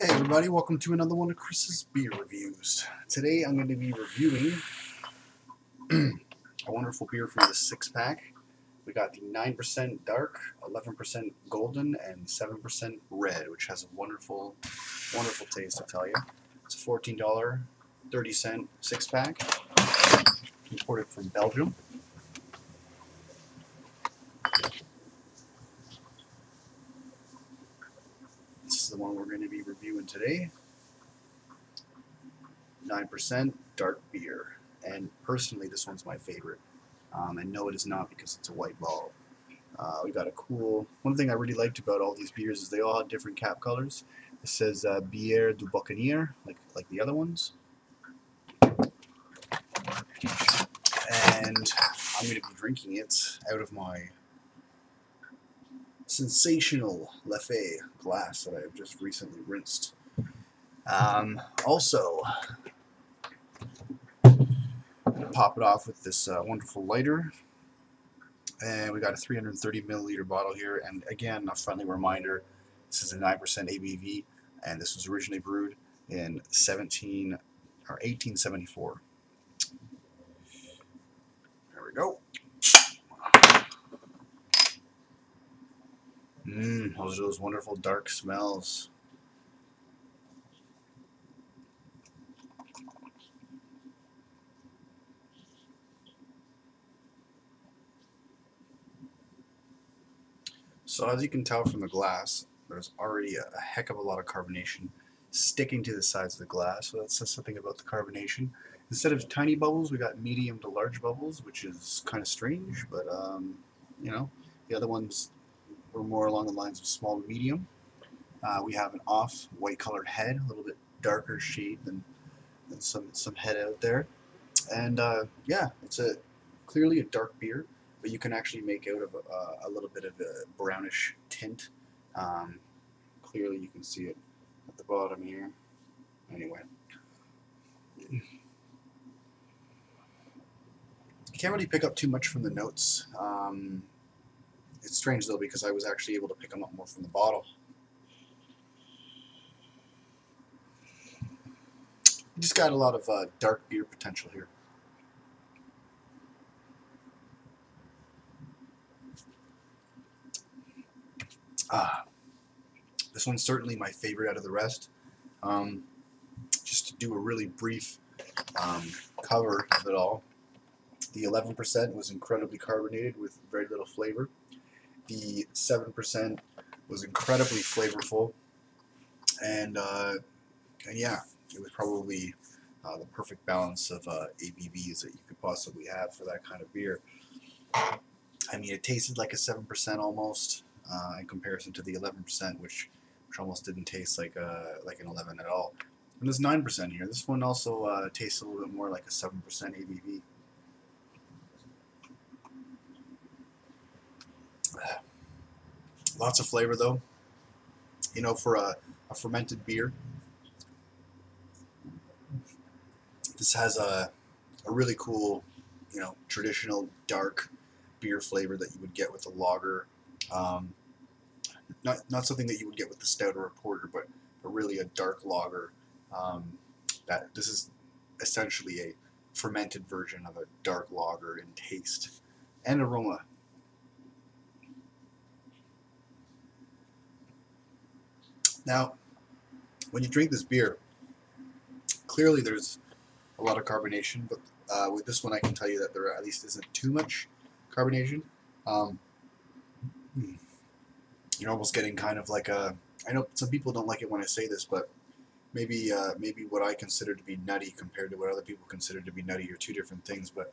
Hey everybody, welcome to another one of Chris's beer reviews. Today I'm going to be reviewing a wonderful beer from the 6-pack. We got the 9% dark, 11% golden, and 7% red, which has a wonderful taste, I'll tell you. It's a $14.30 6-pack, imported from Belgium. This is the one we're going to be reviewing today. 9% dark beer, and personally this one's my favorite. And no, it is not because it's a white bottle. We got a cool, one thing I really liked about all these beers is they all have different cap colors. It says Bière Du Boucanier, like the other ones. And I'm going to be drinking it out of my sensational Leffe glass that I've just recently rinsed. Also, pop it off with this wonderful lighter, and we got a 330 milliliter bottle here. And again, a friendly reminder, this is a 9% ABV, and this was originally brewed in 1874. There we go. Those are those wonderful dark smells. So as you can tell from the glass, there's already a heck of a lot of carbonation sticking to the sides of the glass. So that says something about the carbonation. Instead of tiny bubbles, we got medium to large bubbles, which is kind of strange, but you know, the other ones were more along the lines of small to medium. We have an off white colored head, a little bit darker shade than some head out there. And yeah, it's clearly a dark beer, but you can actually make out of a little bit of a brownish tint. Clearly you can see it at the bottom here. Anyway, you can't really pick up too much from the notes. It's strange though, because I was actually able to pick them up more from the bottle. You just got a lot of dark beer potential here. This one's certainly my favorite out of the rest. Just to do a really brief cover of it all. The 11% was incredibly carbonated with very little flavor. The 7% was incredibly flavorful, and yeah, it was probably the perfect balance of ABVs that you could possibly have for that kind of beer. I mean, it tasted like a 7% almost in comparison to the 11%, which almost didn't taste like an 11 at all. And there's 9% here. This one also tastes a little bit more like a 7% ABV. Lots of flavor though. You know, for a fermented beer, this has a really cool, you know, traditional dark beer flavor that you would get with a lager. Not something that you would get with the stout or a porter, but really a dark lager. That this is essentially a fermented version of a dark lager in taste and aroma. Now, when you drink this beer, clearly there's a lot of carbonation, but with this one I can tell you that there at least isn't too much carbonation. You're almost getting kind of like a, I know some people don't like it when I say this, but maybe what I consider to be nutty compared to what other people consider to be nutty are two different things. But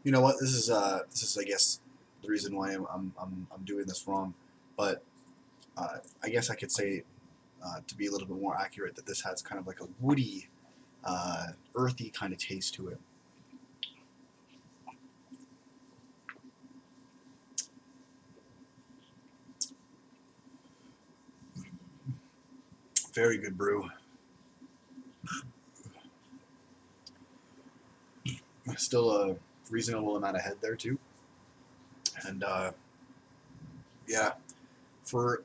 you know what, this is I guess the reason why I'm doing this wrong, but I guess I could say to be a little bit more accurate that this has kind of like a woody, earthy kind of taste to it. Very good brew. Still a reasonable amount of head there too. And yeah, for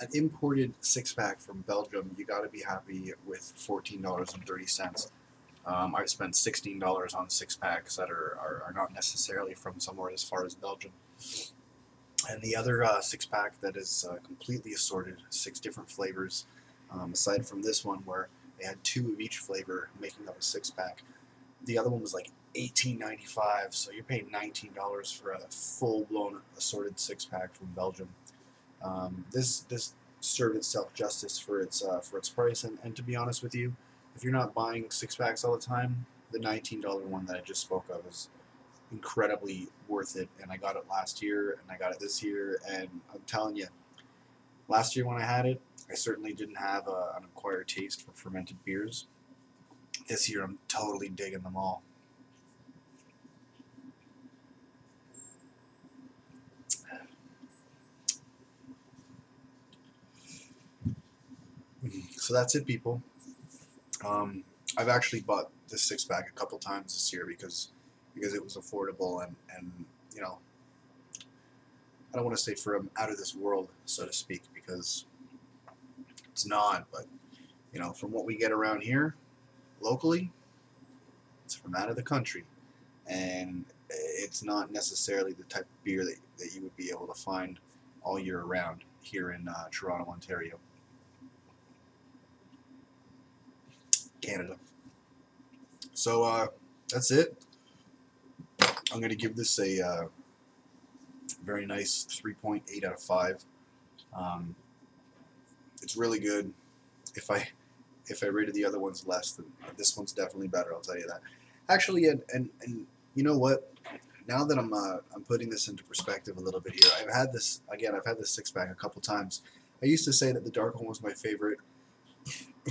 an imported 6-pack from Belgium, you got to be happy with $14.30. I've spent $16 on 6-packs that are not necessarily from somewhere as far as Belgium. And the other 6-pack that is completely assorted, 6 different flavors, aside from this one where they had 2 of each flavor making up a 6-pack. The other one was like $18.95, so you're paying $19 for a full-blown assorted 6-pack from Belgium. This served itself justice for its price, and to be honest with you, if you're not buying 6-packs all the time, the $19 one that I just spoke of is incredibly worth it. And I got it last year, and I got it this year, and I'm telling you, last year when I had it, I certainly didn't have an acquired taste for fermented beers. This year, I'm totally digging them all. So that's it, people. I've actually bought this 6-pack a couple times this year because it was affordable, and you know, I don't want to say from out of this world, so to speak, because it's not, but you know, from what we get around here locally, it's from out of the country, and it's not necessarily the type of beer that you would be able to find all year round here in Toronto, Ontario, Canada. So that's it. I'm going to give this a very nice 3.8 out of 5. It's really good. If I rated the other ones less, then this one's definitely better. I'll tell you that. Actually, and you know what? Now that I'm putting this into perspective a little bit here, I've had this 6-pack a couple times. I used to say that the dark one was my favorite,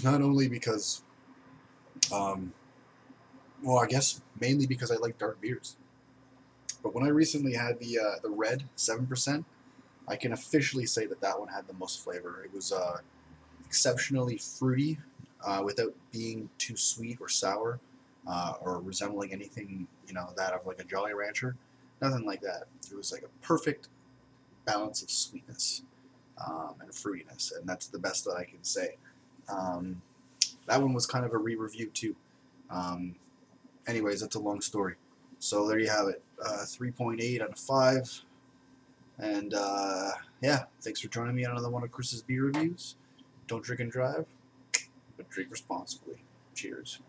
not only because, well, I guess mainly because I like dark beers. But when I recently had the red 7%, I can officially say that one had the most flavor. It was exceptionally fruity, without being too sweet or sour, or resembling anything, you know, that of like a Jolly Rancher. Nothing like that. It was like a perfect balance of sweetness and fruitiness, and that's the best that I can say. That one was kind of a re-review too. Anyways, that's a long story. So there you have it, 3.8 out of 5. And yeah, thanks for joining me on another one of Chris's beer reviews. Don't drink and drive, but drink responsibly. Cheers.